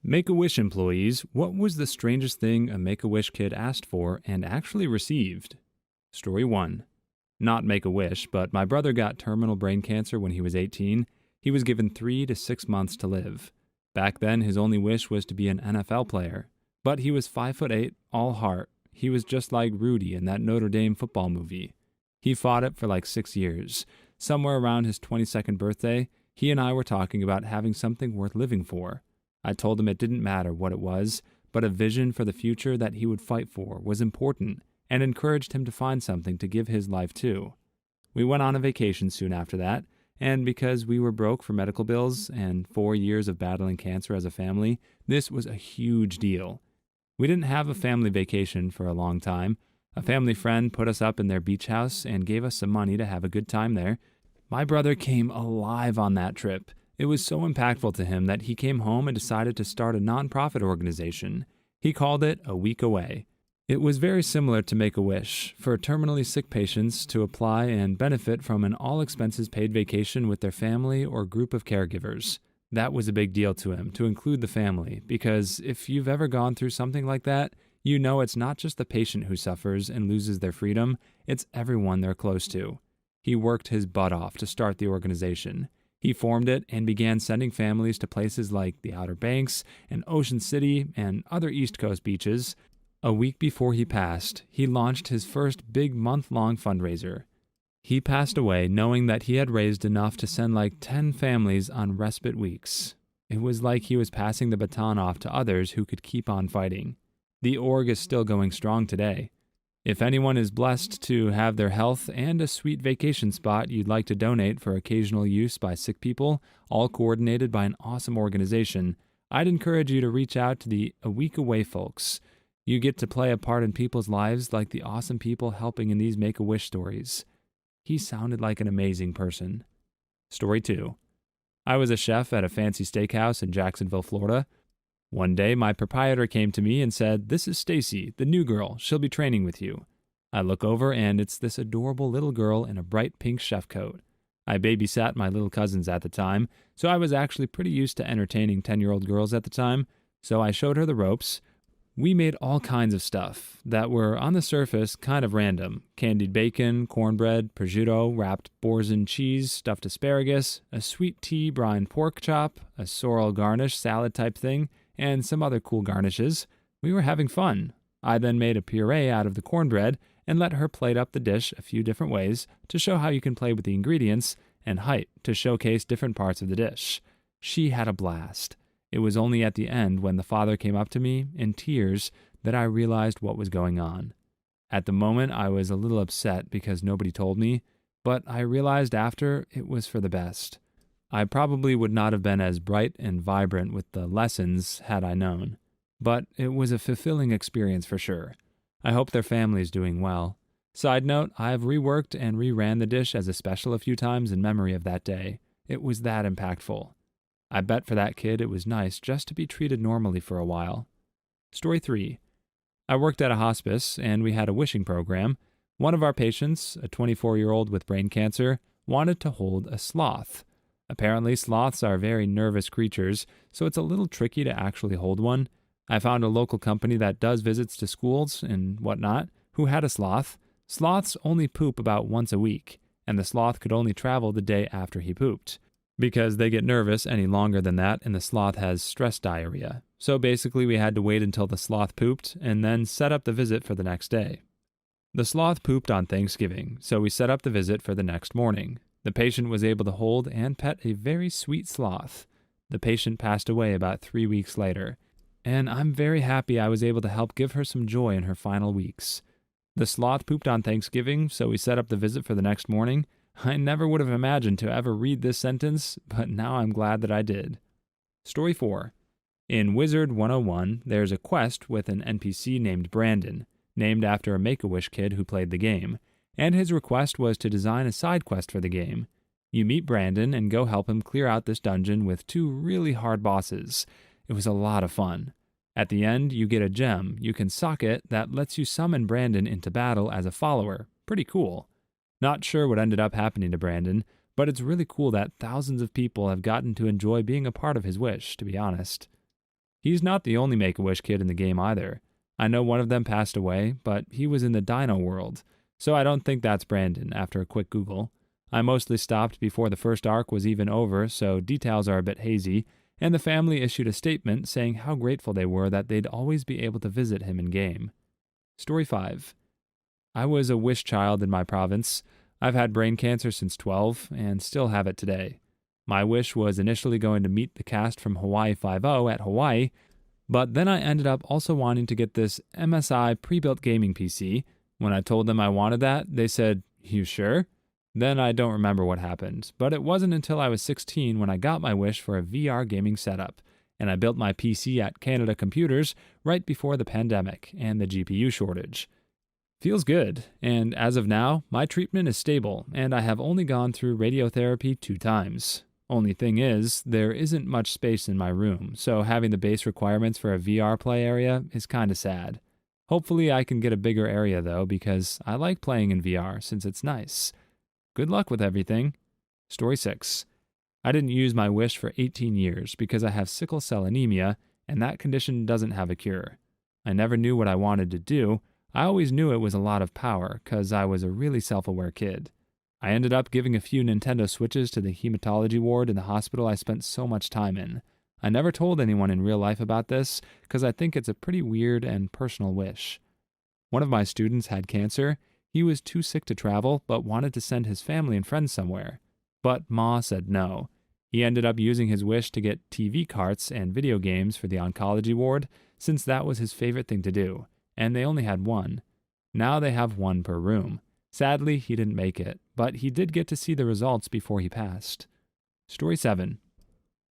Make-A-Wish employees, what was the strangest thing a Make-A-Wish kid asked for and actually received? Story 1. Not Make-A-Wish, but my brother got terminal brain cancer when he was 18. He was given 3 to 6 months to live. Back then, his only wish was to be an NFL player. But he was 5'8", all heart. He was just like Rudy in that Notre Dame football movie. He fought it for like 6 years. Somewhere around his 22nd birthday, he and I were talking about having something worth living for. I told him it didn't matter what it was, but a vision for the future that he would fight for was important, and encouraged him to find something to give his life to. We went on a vacation soon after that, and because we were broke for medical bills and 4 years of battling cancer as a family, this was a huge deal. We didn't have a family vacation for a long time. A family friend put us up in their beach house and gave us some money to have a good time there. My brother came alive on that trip. It was so impactful to him that he came home and decided to start a nonprofit organization. He called it A Week Away. It was very similar to Make-A-Wish, for terminally sick patients to apply and benefit from an all-expenses-paid vacation with their family or group of caregivers. That was a big deal to him, to include the family, because if you've ever gone through something like that, you know it's not just the patient who suffers and loses their freedom, it's everyone they're close to. He worked his butt off to start the organization. He formed it and began sending families to places like the Outer Banks and Ocean City and other East Coast beaches. A week before he passed, he launched his first big month-long fundraiser. He passed away knowing that he had raised enough to send like 10 families on respite weeks. It was like he was passing the baton off to others who could keep on fighting. The org is still going strong today. If anyone is blessed to have their health and a sweet vacation spot you'd like to donate for occasional use by sick people, all coordinated by an awesome organization, I'd encourage you to reach out to the A Week Away folks. You get to play a part in people's lives like the awesome people helping in these Make-A-Wish stories. He sounded like an amazing person. Story 2. I was a chef at a fancy steakhouse in Jacksonville, Florida. One day, my proprietor came to me and said, "This is Stacy, the new girl. She'll be training with you." I look over, and it's this adorable little girl in a bright pink chef coat. I babysat my little cousins at the time, so I was actually pretty used to entertaining 10-year-old girls at the time, so I showed her the ropes. We made all kinds of stuff that were, on the surface, kind of random. Candied bacon, cornbread, prosciutto, wrapped boursin cheese, stuffed asparagus, a sweet tea brine pork chop, a sorrel garnish salad type thing, and some other cool garnishes. We were having fun. I then made a puree out of the cornbread and let her plate up the dish a few different ways to show how you can play with the ingredients, and height to showcase different parts of the dish. She had a blast. It was only at the end when the father came up to me, in tears, that I realized what was going on. At the moment, I was a little upset because nobody told me, but I realized after it was for the best. I probably would not have been as bright and vibrant with the lessons had I known, but it was a fulfilling experience for sure. I hope their family is doing well. Side note, I've reworked and reran the dish as a special a few times in memory of that day. It was that impactful. I bet for that kid it was nice just to be treated normally for a while. Story 3. I worked at a hospice, and we had a wishing program. One of our patients, a 24-year-old with brain cancer, wanted to hold a sloth. Apparently, sloths are very nervous creatures, so it's a little tricky to actually hold one. I found a local company that does visits to schools and whatnot who had a sloth. Sloths only poop about once a week, and the sloth could only travel the day after he pooped, because they get nervous any longer than that, and the sloth has stress diarrhea. So basically, we had to wait until the sloth pooped and then set up the visit for the next day. The sloth pooped on Thanksgiving, so we set up the visit for the next morning. The patient was able to hold and pet a very sweet sloth. The patient passed away about 3 weeks later, and I'm very happy I was able to help give her some joy in her final weeks. The sloth pooped on Thanksgiving, so we set up the visit for the next morning. I never would have imagined to ever read this sentence, but now I'm glad that I did. Story 4. In Wizard 101, there's a quest with an NPC named Brandon, named after a Make-A-Wish kid who played the game, and his request was to design a side quest for the game. You meet Brandon and go help him clear out this dungeon with 2 really hard bosses. It was a lot of fun. At the end, you get a gem you can socket that lets you summon Brandon into battle as a follower. Pretty cool. Not sure what ended up happening to Brandon, but it's really cool that thousands of people have gotten to enjoy being a part of his wish, to be honest. He's not the only Make-A-Wish kid in the game either. I know one of them passed away, but he was in the dino world, so I don't think that's Brandon after a quick Google. I mostly stopped before the first arc was even over, so details are a bit hazy, and the family issued a statement saying how grateful they were that they'd always be able to visit him in-game. Story 5. I was a wish child in my province. I've had brain cancer since 12 and still have it today. My wish was initially going to meet the cast from Hawaii Five-0 at Hawaii, but then I ended up also wanting to get this MSI pre-built gaming PC. When I told them I wanted that, they said, "You sure?" Then I don't remember what happened, but it wasn't until I was 16 when I got my wish for a VR gaming setup, and I built my PC at Canada Computers right before the pandemic and the GPU shortage. Feels good, and as of now, my treatment is stable, and I have only gone through radiotherapy 2 times. Only thing is, there isn't much space in my room, so having the base requirements for a VR play area is kinda sad. Hopefully I can get a bigger area though, because I like playing in VR since it's nice. Good luck with everything. Story 6. I didn't use my wish for 18 years because I have sickle cell anemia, and that condition doesn't have a cure. I never knew what I wanted to do. I always knew it was a lot of power, because I was a really self-aware kid. I ended up giving a few Nintendo Switches to the hematology ward in the hospital I spent so much time in. I never told anyone in real life about this, because I think it's a pretty weird and personal wish. One of my students had cancer. He was too sick to travel, but wanted to send his family and friends somewhere. But Ma said no. He ended up using his wish to get TV carts and video games for the oncology ward, since that was his favorite thing to do, and they only had one. Now they have one per room. Sadly, he didn't make it, but he did get to see the results before he passed. Story 7.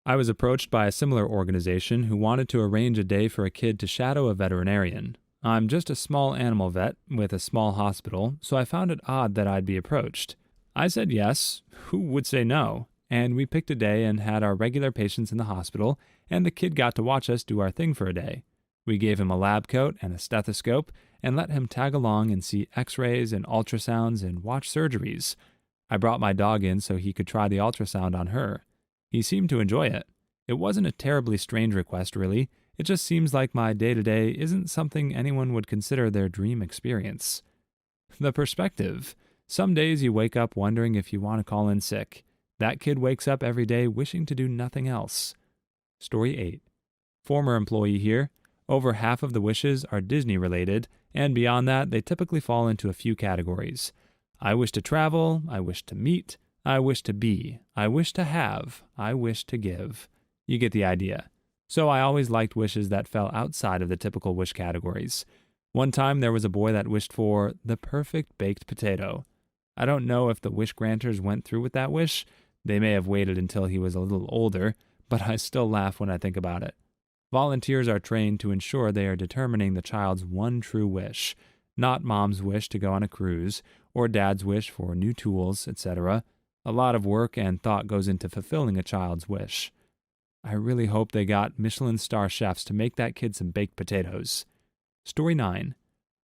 I was approached by a similar organization who wanted to arrange a day for a kid to shadow a veterinarian. I'm just a small animal vet with a small hospital, so I found it odd that I'd be approached. I said yes, who would say no? And we picked a day and had our regular patients in the hospital, and the kid got to watch us do our thing for a day. We gave him a lab coat and a stethoscope, and let him tag along and see x-rays and ultrasounds and watch surgeries. I brought my dog in so he could try the ultrasound on her. He seemed to enjoy it. It wasn't a terribly strange request, really. It just seems like my day-to-day isn't something anyone would consider their dream experience. The perspective. Some days you wake up wondering if you want to call in sick. That kid wakes up every day wishing to do nothing else. Story 8. Former employee here. Over half of the wishes are Disney-related, and beyond that, they typically fall into a few categories. I wish to travel, I wish to meet, I wish to be, I wish to have, I wish to give. You get the idea. So I always liked wishes that fell outside of the typical wish categories. One time there was a boy that wished for the perfect baked potato. I don't know if the wish granters went through with that wish. They may have waited until he was a little older, but I still laugh when I think about it. Volunteers are trained to ensure they are determining the child's one true wish, not mom's wish to go on a cruise, or dad's wish for new tools, etc. A lot of work and thought goes into fulfilling a child's wish. I really hope they got Michelin star chefs to make that kid some baked potatoes. Story 9.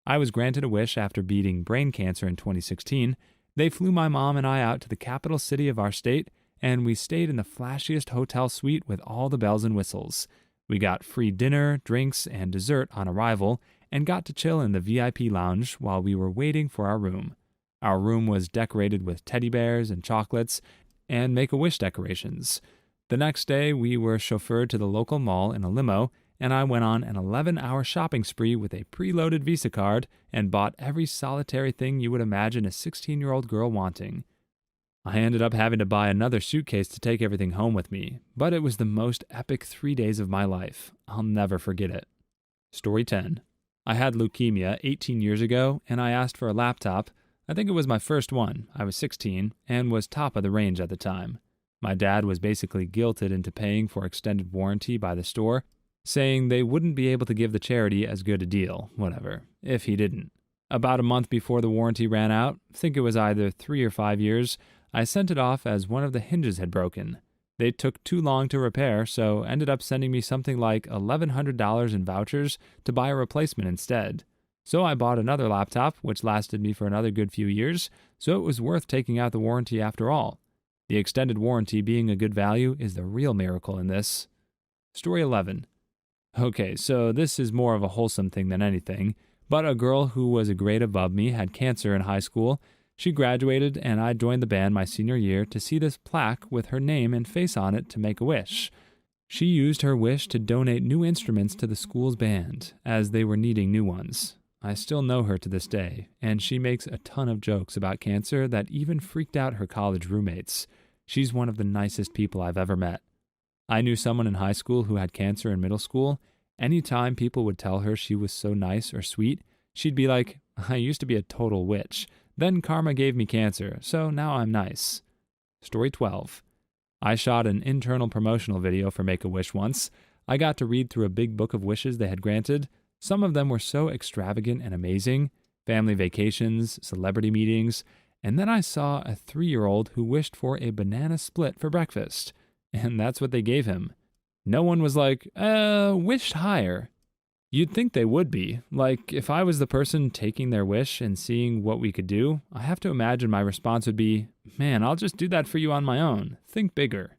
I was granted a wish after beating brain cancer in 2016. They flew my mom and I out to the capital city of our state, and we stayed in the flashiest hotel suite with all the bells and whistles. We got free dinner, drinks, and dessert on arrival, and got to chill in the VIP lounge while we were waiting for our room. Our room was decorated with teddy bears and chocolates and Make-A-Wish decorations. The next day, we were chauffeured to the local mall in a limo, and I went on an 11-hour shopping spree with a preloaded Visa card and bought every solitary thing you would imagine a 16-year-old girl wanting. I ended up having to buy another suitcase to take everything home with me, but it was the most epic 3 days of my life. I'll never forget it. Story 10. I had leukemia 18 years ago, and I asked for a laptop. I think it was my first one. I was 16, and was top of the range at the time. My dad was basically guilted into paying for extended warranty by the store, saying they wouldn't be able to give the charity as good a deal, whatever, if he didn't. About a month before the warranty ran out, I think it was either 3 or 5 years, I sent it off as one of the hinges had broken. They took too long to repair, so ended up sending me something like $1,100 in vouchers to buy a replacement instead. So I bought another laptop, which lasted me for another good few years, so it was worth taking out the warranty after all. The extended warranty being a good value is the real miracle in this. Story 11. Okay, so this is more of a wholesome thing than anything, but a girl who was a grade above me had cancer in high school. She graduated, and I joined the band my senior year to see this plaque with her name and face on it to make a wish. She used her wish to donate new instruments to the school's band, as they were needing new ones. I still know her to this day, and she makes a ton of jokes about cancer that even freaked out her college roommates. She's one of the nicest people I've ever met. I knew someone in high school who had cancer in middle school. Anytime people would tell her she was so nice or sweet, she'd be like, I used to be a total witch. Then karma gave me cancer, so now I'm nice. Story 12. I shot an internal promotional video for Make-A-Wish once. I got to read through a big book of wishes they had granted. Some of them were so extravagant and amazing. Family vacations, celebrity meetings, and then I saw a 3-year-old who wished for a banana split for breakfast. And that's what they gave him. No one was like, wished higher. You'd think they would be. Like, if I was the person taking their wish and seeing what we could do, I have to imagine my response would be, man, I'll just do that for you on my own. Think bigger.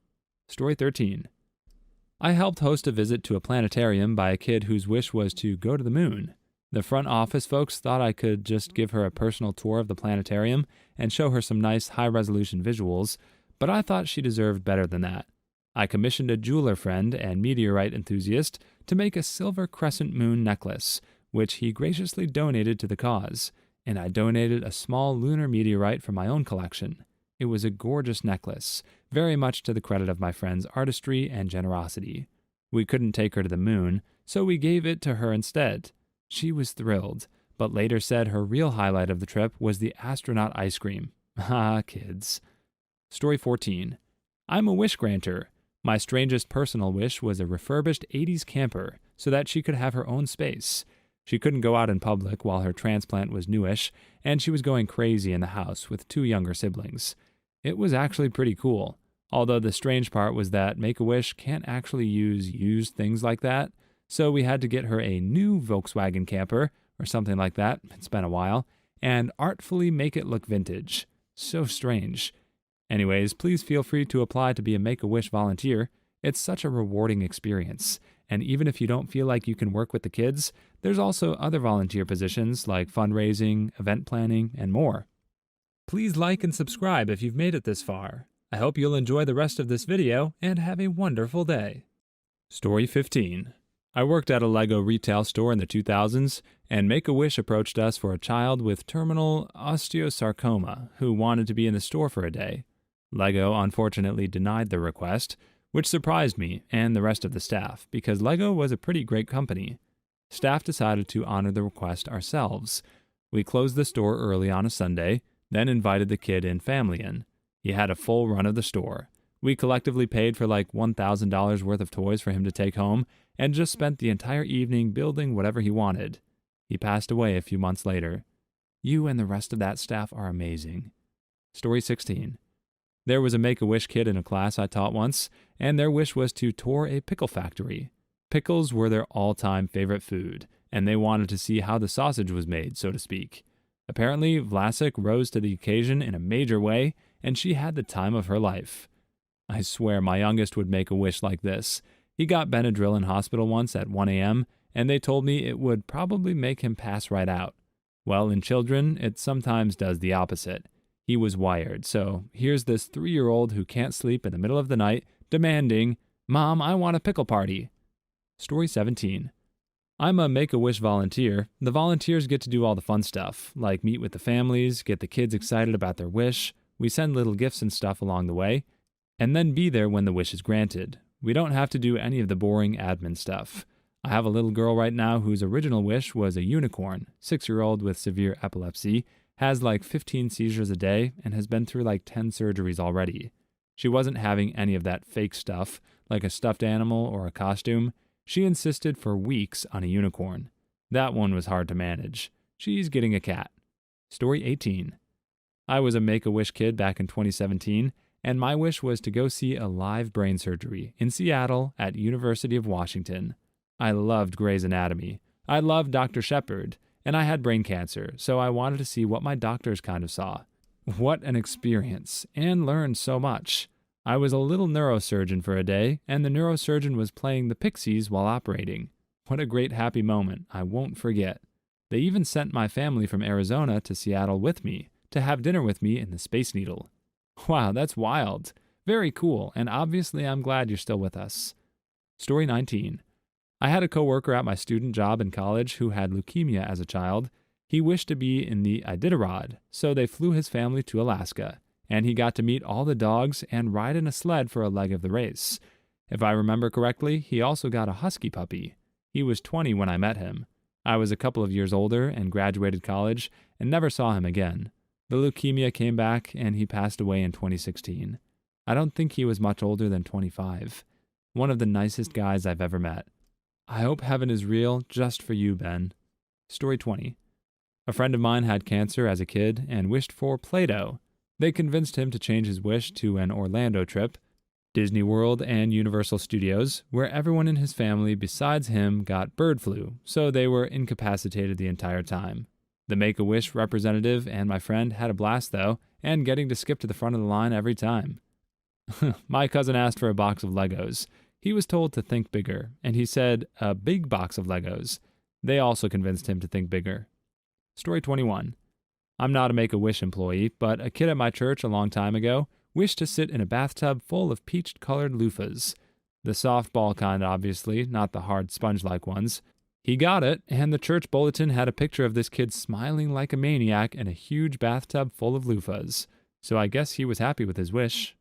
Story 13. I helped host a visit to a planetarium by a kid whose wish was to go to the moon. The front office folks thought I could just give her a personal tour of the planetarium and show her some nice high-resolution visuals, but I thought she deserved better than that. I commissioned a jeweler friend and meteorite enthusiast to make a silver crescent moon necklace, which he graciously donated to the cause, and I donated a small lunar meteorite from my own collection. It was a gorgeous necklace, very much to the credit of my friend's artistry and generosity. We couldn't take her to the moon, so we gave it to her instead. She was thrilled, but later said her real highlight of the trip was the astronaut ice cream. Ah, kids. Story 14. I'm a wish granter. My strangest personal wish was a refurbished 80s camper so that she could have her own space. She couldn't go out in public while her transplant was newish, and she was going crazy in the house with 2 younger siblings. It was actually pretty cool, although the strange part was that Make-A-Wish can't actually use used things like that, so we had to get her a new Volkswagen camper, or something like that, it's been a while, and artfully make it look vintage. So strange. Anyways, please feel free to apply to be a Make-A-Wish volunteer. It's such a rewarding experience. And even if you don't feel like you can work with the kids, there's also other volunteer positions like fundraising, event planning, and more. Please like and subscribe if you've made it this far. I hope you'll enjoy the rest of this video and have a wonderful day. Story 15. I worked at a Lego retail store in the 2000s, and Make-A-Wish approached us for a child with terminal osteosarcoma who wanted to be in the store for a day. Lego unfortunately denied the request, which surprised me and the rest of the staff because Lego was a pretty great company. Staff decided to honor the request ourselves. We closed the store early on a Sunday, then invited the kid and family in. He had a full run of the store. We collectively paid for like $1,000 worth of toys for him to take home and just spent the entire evening building whatever he wanted. He passed away a few months later. You and the rest of that staff are amazing. Story 16. There was a Make-A-Wish kid in a class I taught once, and their wish was to tour a pickle factory. Pickles were their all-time favorite food, and they wanted to see how the sausage was made, so to speak. Apparently, Vlasic rose to the occasion in a major way, and she had the time of her life. I swear my youngest would make a wish like this. He got Benadryl in hospital once at 1 a.m., and they told me it would probably make him pass right out. Well, in children, it sometimes does the opposite. He was wired, so here's this 3-year-old who can't sleep in the middle of the night demanding, Mom, I want a pickle party. Story 17. I'm a Make-A-Wish volunteer. The volunteers get to do all the fun stuff, like meet with the families, get the kids excited about their wish, we send little gifts and stuff along the way, and then be there when the wish is granted. We don't have to do any of the boring admin stuff. I have a little girl right now whose original wish was a unicorn, 6-year-old with severe epilepsy, has like 15 seizures a day, and has been through like 10 surgeries already. She wasn't having any of that fake stuff, like a stuffed animal or a costume. She insisted for weeks on a unicorn. That one was hard to manage. She's getting a cat. Story 18. I was a Make-A-Wish kid back in 2017, and my wish was to go see a live brain surgery in Seattle at University of Washington. I loved Grey's Anatomy. I loved Dr. Shepard. And I had brain cancer, so I wanted to see what my doctors kind of saw. What an experience, and learned so much. I was a little neurosurgeon for a day, and the neurosurgeon was playing the Pixies while operating. What a great happy moment I won't forget. They even sent my family from Arizona to Seattle with me to have dinner with me in the Space Needle. Wow, that's wild. Very cool, and obviously I'm glad you're still with us. Story 19. I had a coworker at my student job in college who had leukemia as a child. He wished to be in the Iditarod, so they flew his family to Alaska, and he got to meet all the dogs and ride in a sled for a leg of the race. If I remember correctly, he also got a husky puppy. He was 20 when I met him. I was a couple of years older and graduated college and never saw him again. The leukemia came back and he passed away in 2016. I don't think he was much older than 25. One of the nicest guys I've ever met. I hope heaven is real just for you, Ben. Story 20. A friend of mine had cancer as a kid and wished for Play-Doh. They convinced him to change his wish to an Orlando trip, Disney World and Universal Studios, where everyone in his family besides him got bird flu, so they were incapacitated the entire time. The Make-A-Wish representative and my friend had a blast though, and getting to skip to the front of the line every time. My cousin asked for a box of Legos. He was told to think bigger, and he said a big box of Legos. They also convinced him to think bigger. Story 21. I'm not a Make-A-Wish employee, but a kid at my church a long time ago wished to sit in a bathtub full of peach-colored loofahs. The softball kind, obviously, not the hard sponge-like ones. He got it, and the church bulletin had a picture of this kid smiling like a maniac in a huge bathtub full of loofahs. So I guess he was happy with his wish.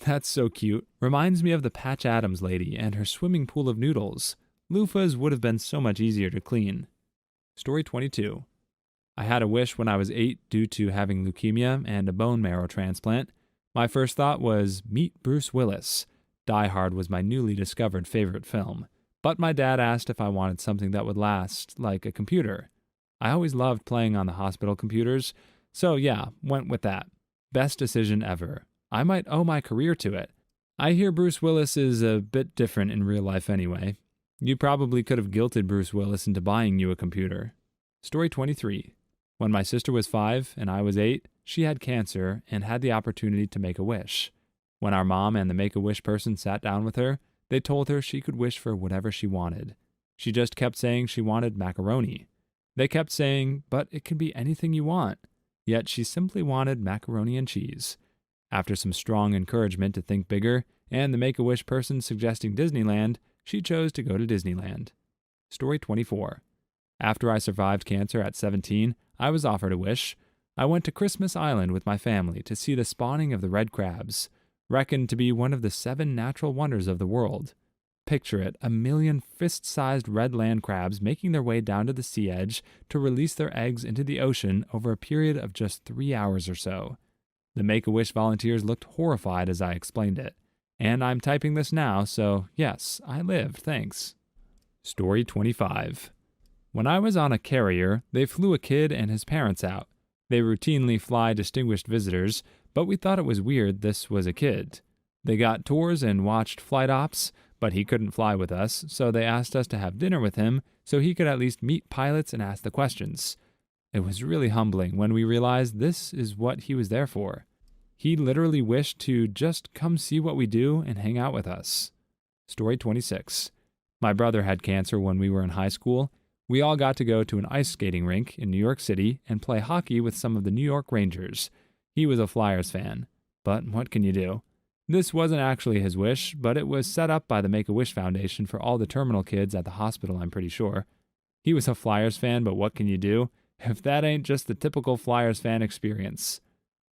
That's so cute. Reminds me of the Patch Adams lady and her swimming pool of noodles. Loofahs would have been so much easier to clean. Story 22. I had a wish when I was 8 due to having leukemia and a bone marrow transplant. My first thought was, meet Bruce Willis. Die Hard was my newly discovered favorite film. But my dad asked if I wanted something that would last, like a computer. I always loved playing on the hospital computers, so yeah, went with that. Best decision ever. I might owe my career to it. I hear Bruce Willis is a bit different in real life anyway. You probably could have guilted Bruce Willis into buying you a computer. Story 23. When my sister was 5 and I was 8, she had cancer and had the opportunity to make a wish. When our mom and the Make-A-Wish person sat down with her, they told her she could wish for whatever she wanted. She just kept saying she wanted macaroni. They kept saying, but it can be anything you want. Yet she simply wanted macaroni and cheese. After some strong encouragement to think bigger, and the Make-A-Wish person suggesting Disneyland, she chose to go to Disneyland. Story 24. After I survived cancer at 17, I was offered a wish. I went to Christmas Island with my family to see the spawning of the red crabs, reckoned to be one of the 7 natural wonders of the world. Picture it, 1 million fist-sized red land crabs making their way down to the sea edge to release their eggs into the ocean over a period of just 3 hours or so. The Make-A-Wish volunteers looked horrified as I explained it. And I'm typing this now, so yes, I lived, thanks. Story 25. When I was on a carrier, they flew a kid and his parents out. They routinely fly distinguished visitors, but we thought it was weird this was a kid. They got tours and watched flight ops, but he couldn't fly with us, so they asked us to have dinner with him so he could at least meet pilots and ask the questions. It was really humbling when we realized this is what he was there for. He literally wished to just come see what we do and hang out with us. Story 26. My brother had cancer when we were in high school. We all got to go to an ice skating rink in New York City and play hockey with some of the New York Rangers. He was a Flyers fan. But what can you do? This wasn't actually his wish, but it was set up by the Make-A-Wish Foundation for all the terminal kids at the hospital, I'm pretty sure. He was a Flyers fan, but what can you do? If that ain't just the typical Flyers fan experience.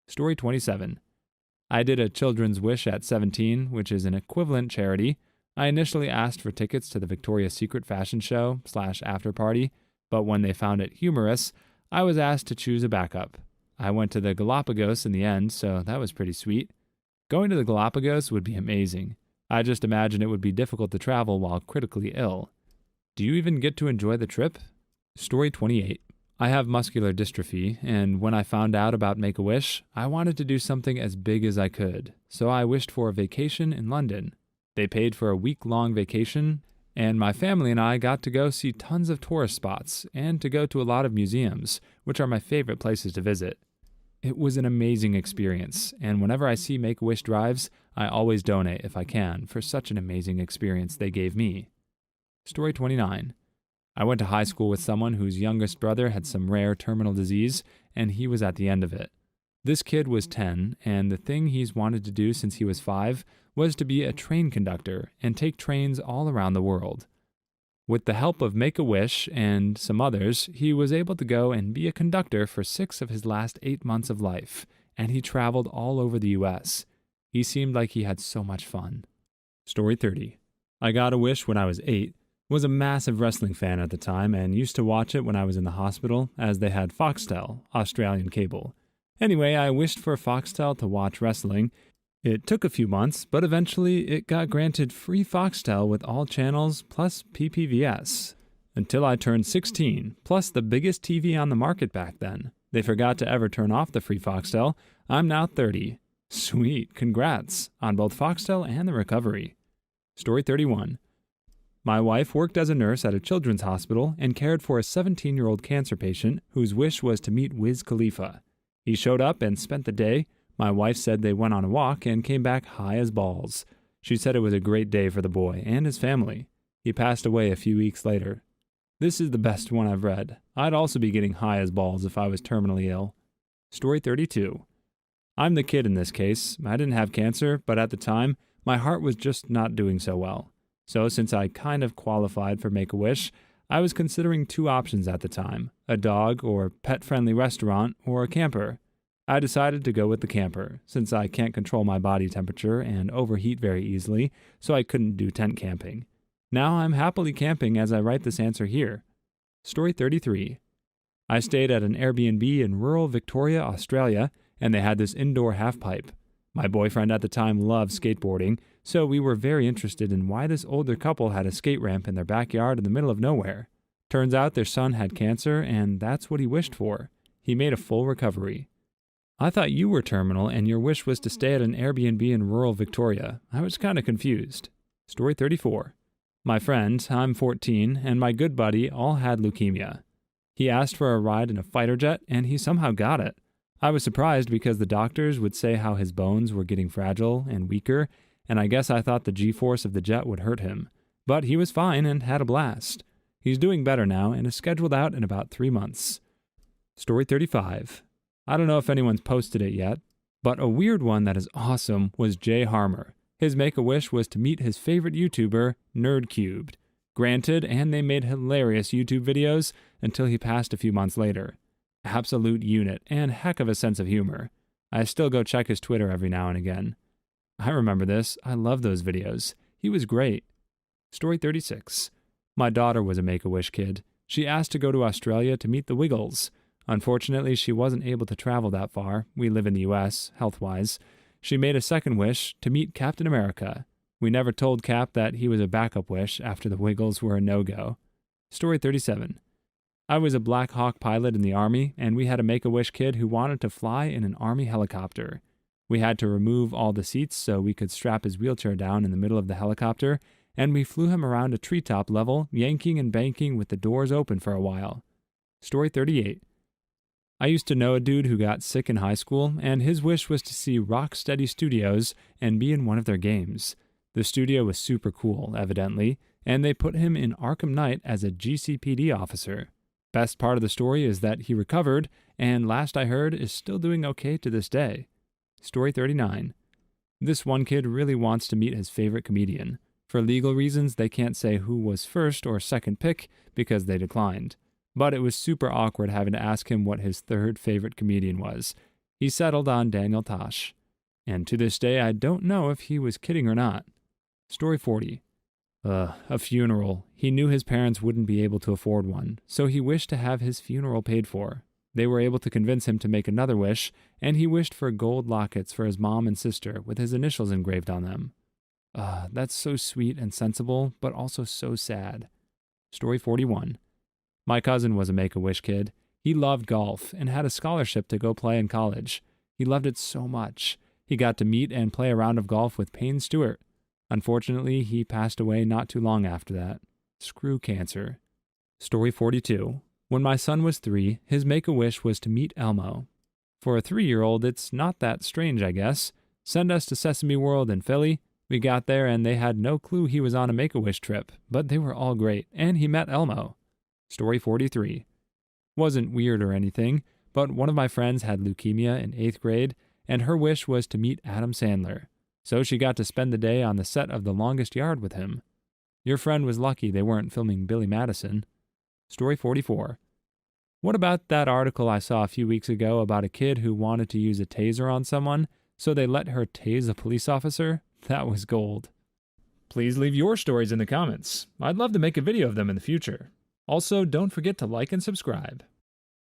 Story 27. I did a children's wish at 17, which is an equivalent charity. I initially asked for tickets to the Victoria's Secret fashion show / after party, but when they found it humorous, I was asked to choose a backup. I went to the Galapagos in the end, so that was pretty sweet. Going to the Galapagos would be amazing. I just imagine it would be difficult to travel while critically ill. Do you even get to enjoy the trip? Story 28. I have muscular dystrophy, and when I found out about Make-A-Wish, I wanted to do something as big as I could, so I wished for a vacation in London. They paid for a week-long vacation, and my family and I got to go see tons of tourist spots and to go to a lot of museums, which are my favorite places to visit. It was an amazing experience, and whenever I see Make-A-Wish drives, I always donate if I can for such an amazing experience they gave me. Story 29. I went to high school with someone whose youngest brother had some rare terminal disease, and he was at the end of it. This kid was 10, and the thing he's wanted to do since he was 5 was to be a train conductor and take trains all around the world. With the help of Make-A-Wish and some others, he was able to go and be a conductor for 6 of his last 8 months of life, and he traveled all over the US. He seemed like he had so much fun. Story 30. I got a wish when I was 8, was a massive wrestling fan at the time, and used to watch it when I was in the hospital, as they had Foxtel, Australian cable. Anyway, I wished for Foxtel to watch wrestling. It took a few months, but eventually it got granted free Foxtel with all channels plus PPVS. Until I turned 16, plus the biggest TV on the market back then. They forgot to ever turn off the free Foxtel. I'm now 30. Sweet, congrats on both Foxtel and the recovery. Story 31. My wife worked as a nurse at a children's hospital and cared for a 17-year-old cancer patient whose wish was to meet Wiz Khalifa. He showed up and spent the day. My wife said they went on a walk and came back high as balls. She said it was a great day for the boy and his family. He passed away a few weeks later. This is the best one I've read. I'd also be getting high as balls if I was terminally ill. Story 32. I'm the kid in this case. I didn't have cancer, but at the time, my heart was just not doing so well. So since I kind of qualified for Make-A-Wish, I was considering 2 options at the time, a dog or pet-friendly restaurant or a camper. I decided to go with the camper, since I can't control my body temperature and overheat very easily, so I couldn't do tent camping. Now I'm happily camping as I write this answer here. Story 33. I stayed at an Airbnb in rural Victoria, Australia, and they had this indoor halfpipe. My boyfriend at the time loved skateboarding, so we were very interested in why this older couple had a skate ramp in their backyard in the middle of nowhere. Turns out their son had cancer, and that's what he wished for. He made a full recovery. I thought you were terminal and your wish was to stay at an Airbnb in rural Victoria. I was kind of confused. Story 34. My friend, I'm 14, and my good buddy all had leukemia. He asked for a ride in a fighter jet, and he somehow got it. I was surprised because the doctors would say how his bones were getting fragile and weaker, and I guess I thought the G-force of the jet would hurt him. But he was fine and had a blast. He's doing better now and is scheduled out in about 3 months. Story 35. I don't know if anyone's posted it yet, but a weird one that is awesome was Jay Harmer. His Make-A-Wish was to meet his favorite YouTuber, NerdCubed. Granted, and they made hilarious YouTube videos until he passed a few months later. Absolute unit and heck of a sense of humor. I still go check his Twitter every now and again. I remember this. I love those videos. He was great. Story 36. My daughter was a Make-A-Wish kid. She asked to go to Australia to meet the Wiggles. Unfortunately, she wasn't able to travel that far. We live in the US, health-wise. She made a second wish to meet Captain America. We never told Cap that he was a backup wish after the Wiggles were a no-go. Story 37. I was a Black Hawk pilot in the Army, and we had a Make-A-Wish kid who wanted to fly in an Army helicopter. We had to remove all the seats so we could strap his wheelchair down in the middle of the helicopter, and we flew him around a treetop level, yanking and banking with the doors open for a while. Story 38. I used to know a dude who got sick in high school, and his wish was to see Rocksteady Studios and be in one of their games. The studio was super cool, evidently, and they put him in Arkham Knight as a GCPD officer. Best part of the story is that he recovered, and last I heard is still doing okay to this day. Story 39. This one kid really wants to meet his favorite comedian. For legal reasons, they can't say who was first or second pick because they declined. But it was super awkward having to ask him what his third favorite comedian was. He settled on Daniel Tosh. And to this day, I don't know if he was kidding or not. Story 40. A funeral. He knew his parents wouldn't be able to afford one, so he wished to have his funeral paid for. They were able to convince him to make another wish, and he wished for gold lockets for his mom and sister with his initials engraved on them. That's so sweet and sensible, but also so sad. Story 41. My cousin was a Make-A-Wish kid. He loved golf and had a scholarship to go play in college. He loved it so much. He got to meet and play a round of golf with Payne Stewart. Unfortunately, he passed away not too long after that. Screw cancer. Story 42. When my son was 3, his Make-A-Wish was to meet Elmo. For a 3-year-old, it's not that strange, I guess. Send us to Sesame World in Philly. We got there and they had no clue he was on a Make-A-Wish trip, but they were all great, and he met Elmo. Story 43. Wasn't weird or anything, but one of my friends had leukemia in 8th grade, and her wish was to meet Adam Sandler. So she got to spend the day on the set of The Longest Yard with him. Your friend was lucky they weren't filming Billy Madison. Story 44. What about that article I saw a few weeks ago about a kid who wanted to use a taser on someone, so they let her tase a police officer? That was gold. Please leave your stories in the comments. I'd love to make a video of them in the future. Also, don't forget to like and subscribe.